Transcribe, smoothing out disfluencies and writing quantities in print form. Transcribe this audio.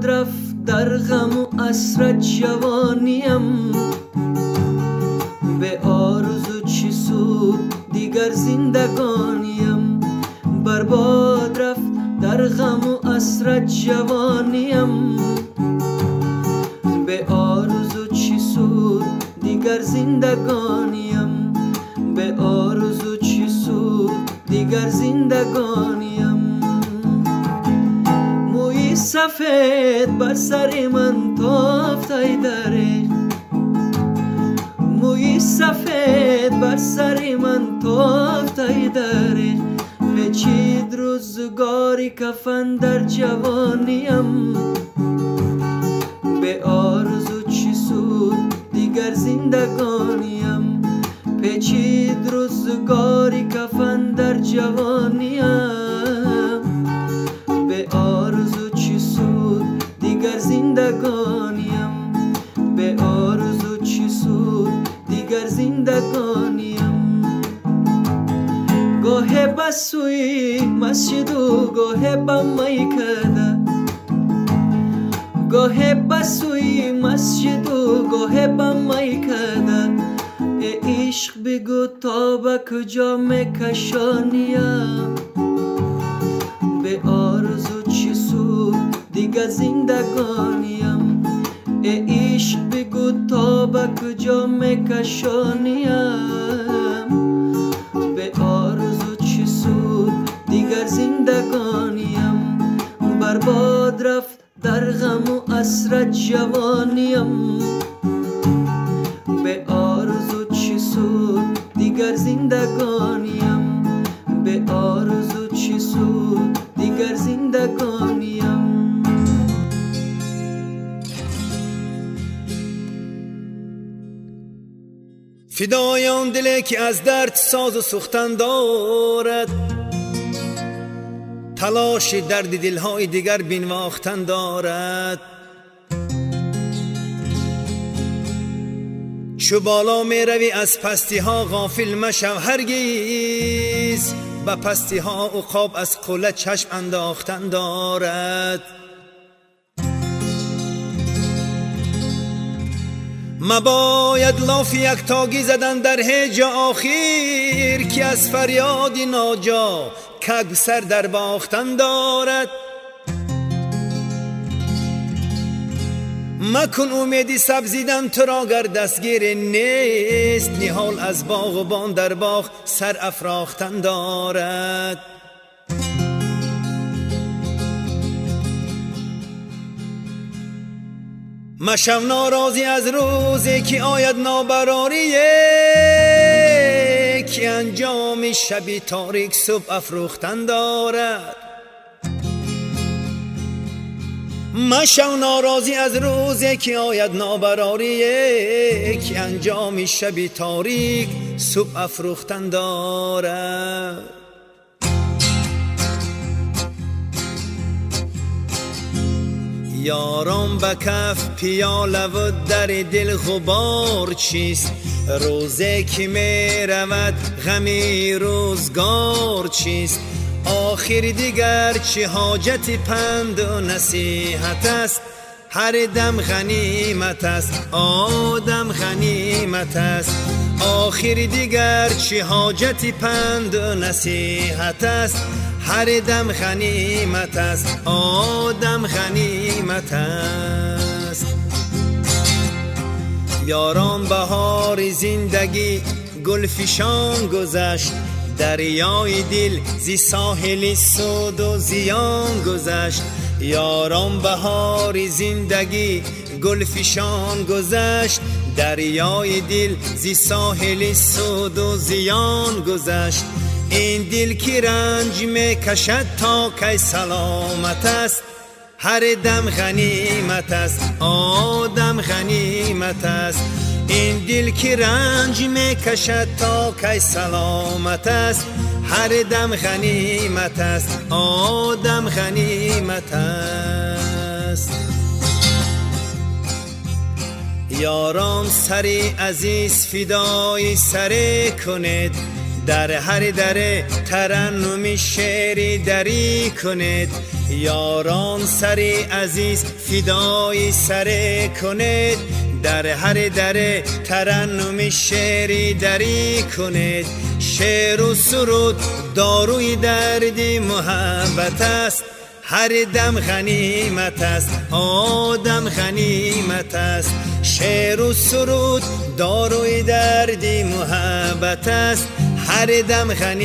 رفت در غم و اسرت جوانیم، به آرزو چی سود دیگر زندگانیم. برباد رفت در غم و اسرت جوانیم، به آرزو چی سود دیگر زندگانیم، به آرزو چی سود دیگر زندگانیم. موی سفید بر سر من تافت ای دره، موی سفید بر سر من تافت ای دره. پیچید روزگاری کفن در جوانیم، به آرزو چی سود دیگر زندگانیم. پیچید روزگاری کفن در جوانیم، به آرزو چی سود دیگر زندگانیم، به آرزو چی سود دیگر زندگانیم. گاه بسوی مسجد و گاه با میکده، گاه بسوی مسجد و گاه با میکده. ای عشق بگو تا به کجا میکشانیم، به آرزو چی سود دیگر زندگانیم. ای عشق بگو تا به کجا میکشانیم، به آرزو چی سود دیگر زندگانیم. برباد رفت در غم و اسرت جوانیم، به آرزو چی سود دیگر زندگانیم، به آرزو چی سود دیگر زندگانیم. فدای آن دلی که از درد ساز و سوختن دارد، تلاش درد دلهای دیگر بینواختن دارد. چو بالا می روی از پستی ها غافل مشو هرگیز، به پستی ها عقاب از قله چشم انداختن دارد. مباید لاف یک تاگی زدن در هیج آخر، که از فریاد ناجا کگ سر در باختن دارد. مکن امیدی سبزیدن تو را گر دستگیر نیست، نهال از باغبان در باغ سر افراختن دارد. مشو ناراضی از روزی که آید نابراریه، که انجام شبی تاریک صبح افروختن دارد. مشو ناراضی از روزی که آید نابراریه، که انجام شبی تاریک صبح افروختن دارد. یاران به کف پیاله و در دل غبار چیست، روزی که می رود غمی روزگار چیست. آخر دیگر چه حاجت پند و نصیحت است، هر دم غنیمت است آدم غنیمت است. آخر دیگر چه حاجت پند و نصیحت است، هر دم غنیمت است آدم غنیمت است. یاران بهار زندگی گلفشان گذشت، دریای دل زی ساحل سود و زیان گذشت. یاران بهار زندگی گلفشان گذشت، دریای دل زی ساحل سود و زیان گذشت. این دل کی رنج می کشد تا کی سلامت است، هر دم غنیمت است آدم غنیمت است. این دل کی رنج می کشد تا کی سلامت است، هر دم غنیمت است آدم غنیمت است. یاران سری عزیز فدای سری کنید، در هر دره ترنم شعری دری کنید. یاران سری عزیز فدای سر کنید، در هر در ترنم شعری دری کنید. شعر و سرود داروی درد محبت است، هر دم غنیمت است، آدم غنیمت است. شعر و سرود داروی درد محبت است، هر دم غنیمت